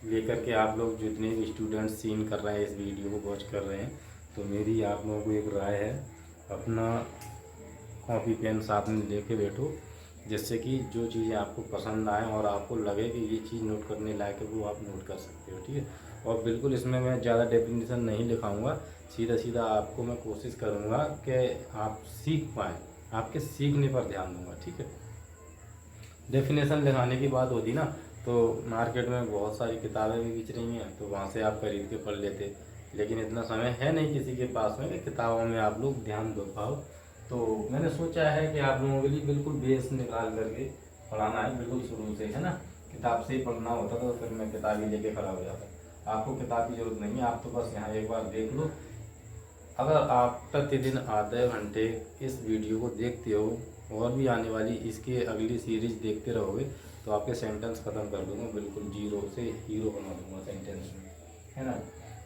लेकर के आप लोग जितने भी स्टूडेंट्स सीन कर रहे हैं, इस वीडियो को वॉच कर रहे हैं, तो मेरी आप लोगों को एक राय है, अपना कॉपी पेन साथ में लेके बैठो, जिससे कि जो चीज़ें आपको पसंद आए और आपको लगे कि ये चीज़ नोट करने लायक है, वो आप नोट कर सकते हो। ठीक है, और बिल्कुल इसमें मैं ज़्यादा डेफिनेशन नहीं लिखाऊंगा, सीधा सीधा आपको मैं कोशिश करूँगा कि आप सीख पाएँ, आपके सीखने पर ध्यान दूँगा। ठीक है, डेफिनेशन लिखाने की बात होती ना, तो मार्केट में बहुत सारी किताबें भी बिक रही हैं, तो वहाँ से आप खरीद के पढ़ लेते, लेकिन इतना समय है नहीं किसी के पास में कि किताबों में आप लोग ध्यान दे पाओ। तो मैंने सोचा है कि आप लोगों के लिए बिल्कुल बेस निकाल करके पढ़ाना है, बिल्कुल शुरू से, है ना। किताब से ही पढ़ना होता तो फिर मैं किताब ही लेके खड़ा हो जाता। आपको किताब की ज़रूरत नहीं है, आप तो बस यहाँ एक बार देख लो। अगर आप प्रतिदिन आधे घंटे इस वीडियो को देखते हो और भी आने वाली इसके अगली सीरीज देखते रहोगे, तो आपके सेंटेंस ख़त्म कर दूंगा, बिल्कुल जीरो से हीरो बना दूंगा सेंटेंस में, है ना।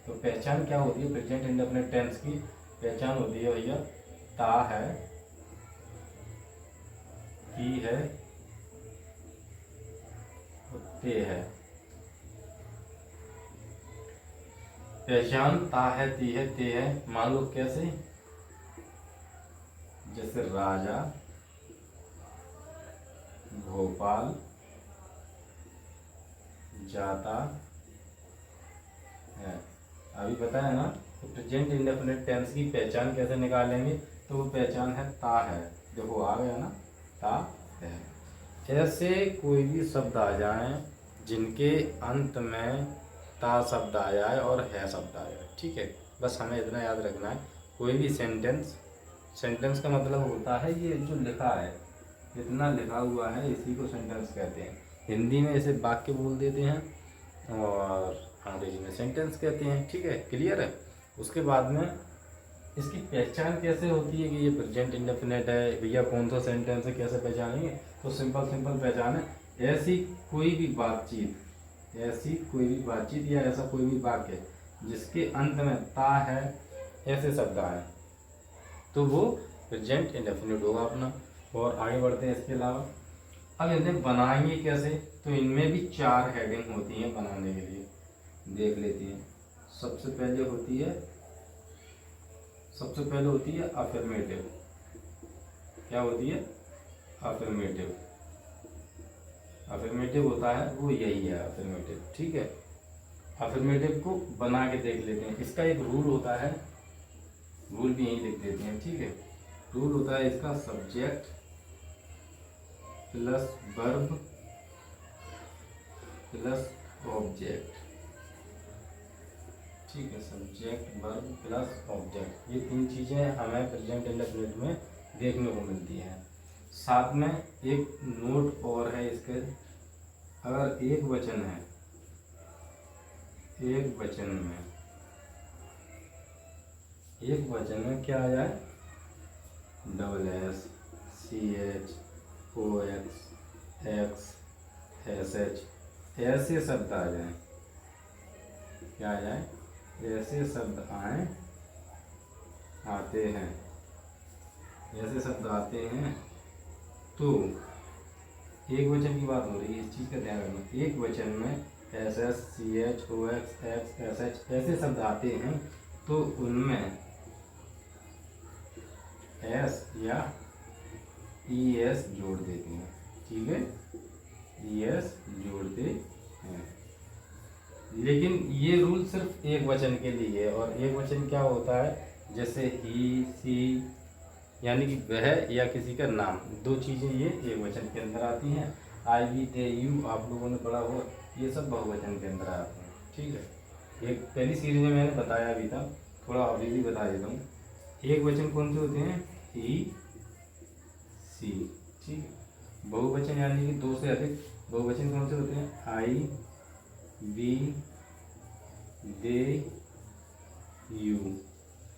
तो पहचान क्या होती है प्रेजेंट इंडेफिनिट टेंस की? पहचान होती है भैया, ता है, की है, ते है। पहचान ता है, ती है, ते है। मान लो कैसे, जैसे राजा भोपाल जाता है, अभी पता है ना। तो प्रेजेंट इंडेफिनिट टेंस की पहचान कैसे निकालेंगे? तो वो पहचान है ता है, देखो आ गया ना, ता है। ऐसे कोई भी शब्द आ जाएं जिनके अंत में ता शब्द आ जाए और है शब्द आ जाए, ठीक है, बस हमें इतना याद रखना है। कोई भी सेंटेंस, सेंटेंस का मतलब होता है ये जो लिखा है, जितना लिखा हुआ है इसी को सेंटेंस कहते हैं। हिंदी में इसे वाक्य बोल देते हैं और अंग्रेजी में सेंटेंस कहते हैं। ठीक है, क्लियर है। उसके बाद में इसकी पहचान कैसे होती है कि ये प्रेजेंट इंडेफिनिट है भैया, कौन सा सेंटेंस है, कैसे पहचानेंगे? तो सिंपल सिंपल पहचान है, ऐसी कोई भी बातचीत, ऐसी कोई भी बातचीत या ऐसा कोई भी वाक्य जिसके अंत में ता है, ऐसे शब्द आए, तो वो प्रेजेंट इंडेफिनिट होगा अपना। और आगे बढ़ते हैं इसके अलावा। अब इन्हें बनाएंगे कैसे? तो इनमें भी 4 हेडिंग होती हैं बनाने के लिए, देख लेते हैं। सबसे पहले होती है, सबसे पहले होती है अफर्मेटिव। क्या होती है? अफर्मेटिव। अफर्मेटिव होता है वो यही है अफर्मेटिव, ठीक है। अफर्मेटिव को बना के देख लेते हैं। इसका एक रूल होता है, रूल भी यहीं लिख देते हैं, ठीक है। रूल होता है इसका, subject plus verb plus object, ठीक है। सब्जेक्ट वर्ब प्लस ऑब्जेक्ट, ये 3 चीज़ें हमें प्रेजेंट इंडेफिनिट में देखने को मिलती हैं। साथ में एक नोट और है इसके, अगर एक वचन है, एक वचन में, एक वचन में क्या आ जाए, डबल एस, सी एच, ओ एक्स, एक्स, एस एच, ऐसे शब्द आ जाए, क्या आ जाए, ऐसे शब्द आए, आते हैं, ऐसे शब्द आते हैं, तो एक वचन की बात हो रही है, इस चीज़ का ध्यान रखना। एक वचन में एस एस, सी एच, ओ एक्स, एक्स, एस एच ऐसे शब्द आते हैं, तो उनमें एस या ई एस जोड़ देते हैं, ठीक है, ई एस जोड़ते हैं। लेकिन ये रूल सिर्फ एक वचन के लिए है, और एक वचन क्या होता है, जैसे ही, सी, यानी कि वह या किसी का नाम, 2 चीज़ें ये एक वचन के अंदर आती हैं। आई, वी, दे, यू आप लोगों ने पढ़ा हो, ये सब बहुवचन के अंदर आते हैं, ठीक है। एक पहली सीरीज में मैंने बताया भी था, थोड़ा अभी भी बता देता हूँ। एक वचन कौन से होते हैं? ही, सी, ठीक है। बहुवचन यानी कि 2 से अधिक, बहुवचन कौन से होते हैं? आई, वी, दे, यू,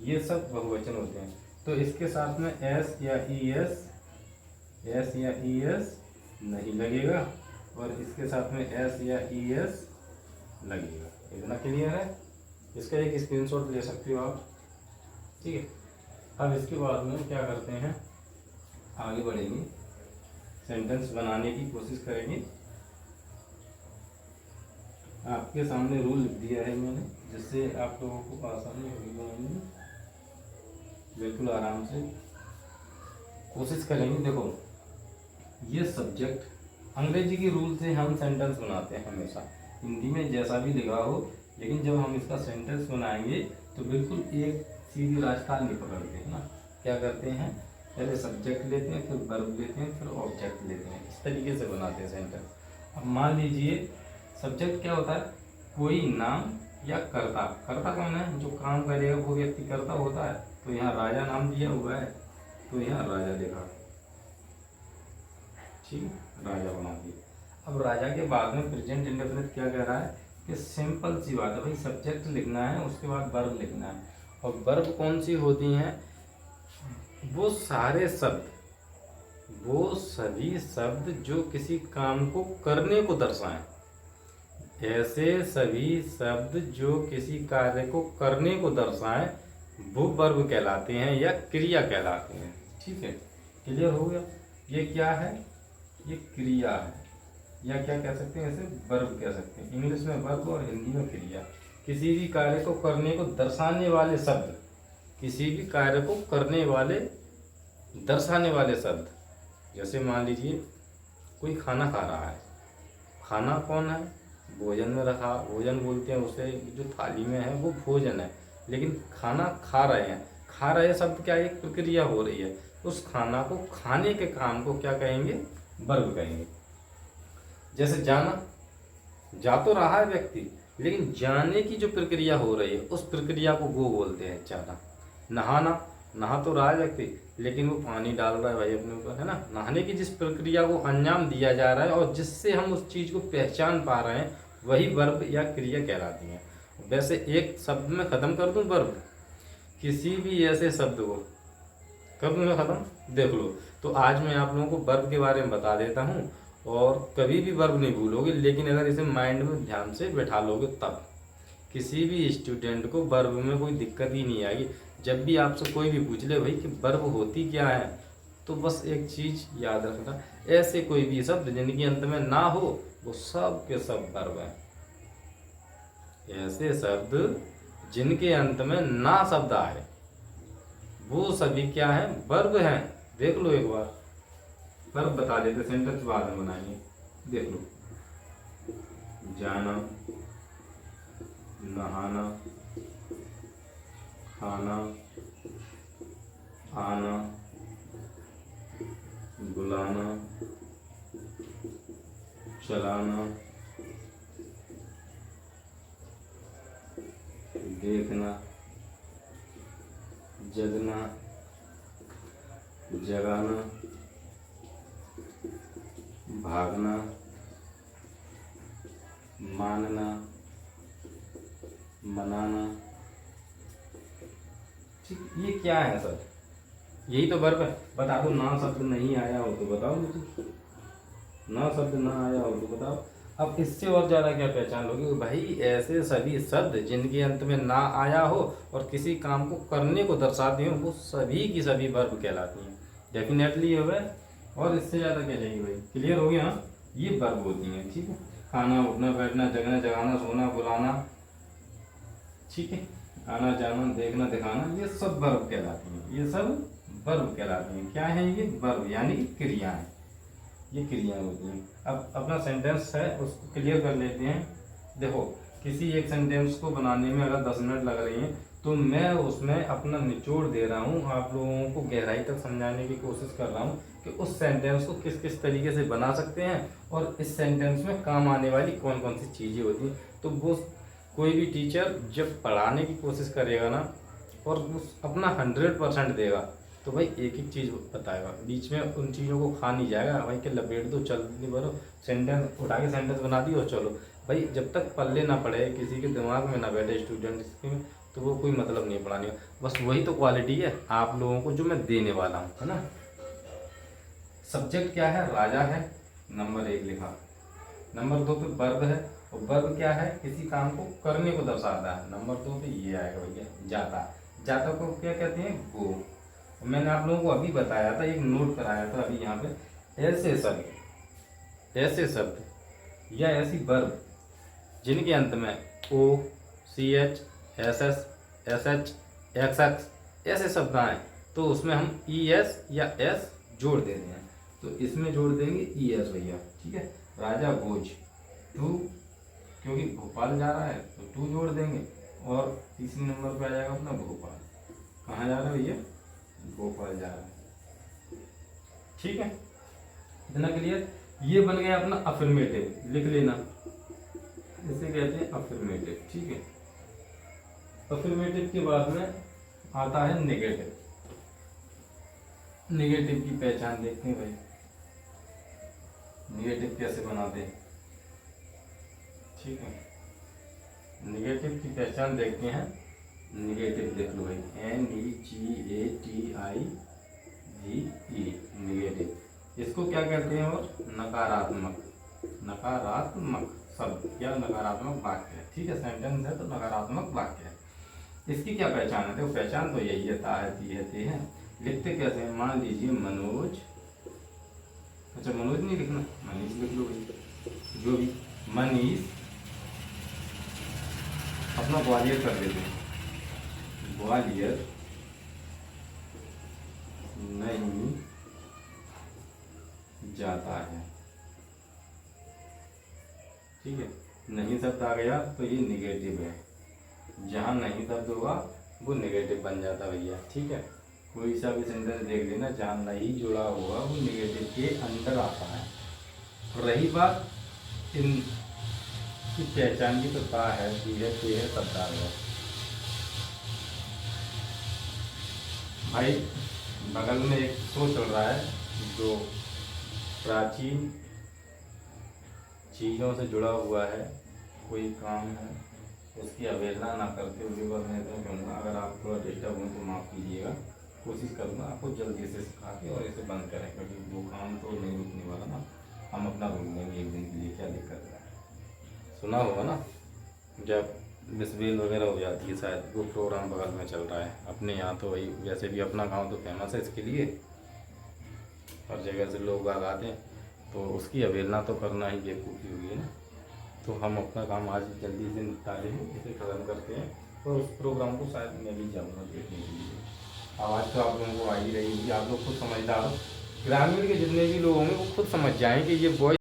ये सब बहुवचन होते हैं। तो इसके साथ में एस या ई एस, एस या ई एस नहीं लगेगा, और इसके साथ में एस या ई एस लगेगा। इतना क्लियर है? इसका एक स्क्रीनशॉट ले सकते हो आप, ठीक है। अब इसके बाद में क्या करते हैं, आगे बढ़ेंगे, सेंटेंस बनाने की कोशिश करेंगे। आपके सामने रूल लिख दिया है मैंने, जिससे आप लोगों को आसानी होगी बनाने में। बिल्कुल आराम से कोशिश करेंगे। देखो ये सब्जेक्ट, अंग्रेजी के रूल से हम सेंटेंस बनाते हैं हमेशा, हिंदी में जैसा भी लिखा हो, लेकिन जब हम इसका सेंटेंस बनाएंगे तो बिल्कुल एक सीधी रास्ता नहीं पकड़ते हैं ना। क्या करते हैं, पहले सब्जेक्ट लेते हैं, फिर वर्ब लेते हैं, फिर ऑब्जेक्ट लेते हैं, इस तरीके से बनाते हैं सेंटेंस। अब मान लीजिए सब्जेक्ट क्या होता है, कोई नाम या कर्ता। कर्ता कौन है, जो काम करेगा वो व्यक्ति कर्ता होता है। तो यहाँ राजा नाम दिया हुआ है, तो यहाँ राजा लिखा, ठीक है, राजा बना दिया। अब राजा के बाद में प्रेजेंट इंडेफिनिट क्या कह रहा है कि सिंपल सी बात है भाई, सब्जेक्ट लिखना है, उसके बाद वर्ब लिखना है। और वर्ब कौन सी होती हैं, वो सारे शब्द, वो सभी शब्द जो किसी काम को करने को दर्शाएं। ऐसे सभी शब्द जो किसी कार्य को करने को दर्शाएं वो वर्ब कहलाते हैं या क्रिया कहलाते हैं। ठीक है, क्लियर हो गया। ये क्या है, ये क्रिया है, या क्या कह सकते हैं, इसे वर्ब कह सकते हैं। इंग्लिश में वर्ब और हिंदी में क्रिया। किसी भी कार्य को करने को दर्शाने वाले शब्द, किसी भी कार्य को करने वाले दर्शाने वाले शब्द। जैसे मान लीजिए कोई खाना खा रहा है, खाना कौन है, भोजन में रखा, भोजन बोलते हैं उसे, जो थाली में है वो भोजन है, लेकिन खाना खा रहे हैं, खा रहे शब्द क्या, एक प्रक्रिया हो रही है। उस खाना को खाने के काम को क्या कहेंगे, वर्ब कहेंगे। जैसे जाना, जा तो रहा है व्यक्ति, लेकिन जाने की जो प्रक्रिया हो रही है उस प्रक्रिया को वो बोलते हैं जाना। नहाना, नहा तो रहा है व्यक्ति, लेकिन वो पानी डाल रहा है भाई अपने ऊपर, है ना। नहाने की जिस प्रक्रिया को अंजाम दिया जा रहा है और जिससे हम उस चीज़ को पहचान पा रहे हैं, वही वर्ब या क्रिया कहलाती है। वैसे एक शब्द में ख़त्म कर दूं वर्ब, किसी भी ऐसे शब्द को कर दूं मैं ख़त्म, देख लो। तो आज मैं आप लोगों को वर्ब के बारे में बता देता हूँ, और कभी भी वर्ब नहीं भूलोगे, लेकिन अगर इसे माइंड में ध्यान से बैठा लोगे तब किसी भी स्टूडेंट को वर्ब में कोई दिक्कत ही नहीं आएगी। जब भी आपसे कोई भी पूछ ले भाई कि वर्ब होती क्या है, तो बस एक चीज़ याद रखना, ऐसे कोई भी शब्द जिनके अंत में ना हो वो सब के सब वर्ब हैं। ऐसे शब्द जिनके अंत में ना शब्द आए वो सभी क्या है, वर्ब हैं। देख लो एक बार, वर्ब बता देते, सेंटेंस बाद में बनाएंगे। देख लो, जाना, नहाना, खाना, आना, बुलाना, चलाना, देखना, जगना, जगाना, भागना, मानना, मनाना। ठीक, ये क्या है सर, यही तो वर्ब है। बता दो, ना शब्द नहीं आया हो तो बताओ मुझे, ना शब्द ना आया हो तो बताओ। अब इससे और ज़्यादा क्या पहचान लोगे, भाई ऐसे सभी शब्द जिनके अंत में ना आया हो और किसी काम को करने को दर्शाते हो वो सभी की सभी वर्ब कहलाती हैं। डेफिनेटली हो गए, और इससे ज़्यादा क्या चाहिए भाई, क्लियर हो गया। हाँ, ये वर्ब होती हैं। ठीक है, खाना, उठना, बैठना, जगना, जगाना, सोना, बुलाना, ठीक है, आना, जाना, देखना, दिखाना, ये सब वर्ब कहलाती हैं। ये सब वर्ब कहलाती हैं। क्या है ये, वर्ब यानी क्रियाएं, ये क्रियाएं होती हैं। अब अपना सेंटेंस है उसको क्लियर कर लेते हैं। देखो, किसी एक सेंटेंस को बनाने में अगर 10 मिनट लग रही हैं तो मैं उसमें अपना निचोड़ दे रहा हूँ, आप लोगों को गहराई तक समझाने की कोशिश कर रहा हूँ कि उस सेंटेंस को किस किस तरीके से बना सकते हैं और इस सेंटेंस में काम आने वाली कौन कौन सी चीज़ें होती हैं। तो वो कोई भी टीचर जब पढ़ाने की कोशिश करेगा ना और वो अपना 100% देगा, तो भाई एक एक चीज़ बताएगा, बीच में उन चीज़ों को खा नहीं जाएगा। भाई कि लपेट दो, चल नहीं बोलो, सेंटेंस उठा के सेंटेंस बना दी और चलो। भाई जब तक पल्ले ना पड़े, किसी के दिमाग में ना बैठे स्टूडेंट के, तो वो कोई मतलब नहीं पढ़ाने का। बस वही तो क्वालिटी है आप लोगों को जो मैं देने वाला हूँ, है ना। सब्जेक्ट क्या है, राजा है, नंबर 1 लिखा। नंबर 2 पे वर्ब है, और वर्ब क्या है, किसी काम को करने को दर्शाता है। नंबर 2 पे ये आएगा भैया, जाता। जाता को क्या कहते हैं, गो। मैंने आप लोगों को अभी बताया था, एक नोट कराया था अभी यहाँ पे, ऐसे शब्द या ऐसी वर्ब जिनके अंत में O, C H, S S, S H, X X ऐसे शब्द आए तो उसमें हम ई एस या एस जोड़ देते हैं। तो इसमें जोड़ देंगे ई एस भैया, ठीक है। राजा भोज, टू, क्योंकि भोपाल जा रहा है तो टू जोड़ देंगे। और तीसरे नंबर पे आ जाएगा अपना भोपाल। कहाँ जा रहा है भैया? भोपाल जा रहा है, ठीक है। इतना क्लियर। ये बन गया अपना अफर्मेटिव, लिख लेना, इसे कहते हैं अफर्मेटिव, ठीक है। अफर्मेटिव के बाद में आता है नेगेटिव। नेगेटिव की पहचान देखते हैं भाई, नेगेटिव कैसे बनाते हैं, ठीक है। नेगेटिव की पहचान देखते हैं। नेगेटिव देख लो भाई, NEGATIVE, नेगेटिव। इसको क्या कहते हैं? और नकारात्मक, नकारात्मक शब्द या नकारात्मक वाक्य, ठीक है। सेंटेंस है तो नकारात्मक वाक्य है। इसकी क्या पहचान है? देखो पहचान तो यही है, ता है, ती है, ते है। लिखते कैसे हैं? मान लीजिए मनोज, अच्छा मनोज नहीं लिखना, मनीष लिख लो भाई, जो भी। मनीष अपना ग्वालियर कर देते हैं, ग्वालियर नहीं जाता है, ठीक है। नहीं शब्द आ गया तो ये निगेटिव है। जहाँ नहीं शब्द होगा वो नेगेटिव बन जाता भैया, ठीक है। कोई सा भी सेंटेंस देख लेना जहाँ नहीं जुड़ा हुआ वो नेगेटिव के अंदर आता है। रही बात इन की पहचान की, तो ता है, ती है, ते है, शब्द आ गया भाई। बगल में एक शो चल रहा है जो प्राचीन चीज़ों से जुड़ा हुआ है, कोई काम है, उसकी अवहेलना ना करते हुए बस मैं इतना कहूँगा, अगर आप थोड़ा डिस्टर्ब हो तो माफ़ कीजिएगा। कोशिश करूँगा आपको जल्दी से सिखा के और इसे बंद करें, क्योंकि वो काम तो नहीं रुकने वाला ना। हम अपना रोक लेंगे एक दिन के लिए, क्या दिक्कत है। सुना होगा ना जब मिसबेल वगैरह हो जाती है, शायद वो प्रोग्राम बगल में चल रहा है अपने यहाँ। तो वही, वैसे भी अपना गाँव तो फेमस है इसके लिए, हर जगह से लोग बाग आते हैं, तो उसकी अवहेलना तो करना ही बेवकूफ़ी हुई है ना। तो हम अपना काम आज जल्दी से निपटा लेंगे, इसे ख़त्म करते हैं। और उस प्रोग्राम को शायद मैं भी जाऊँगा देखने के लिए। आवाज़ तो आप लोगों को आ ही रही होगी, आप लोग खुद समझदार हो। ग्रामीण के जितने भी लोग होंगे वो खुद समझ जाएँ कि ये वॉइस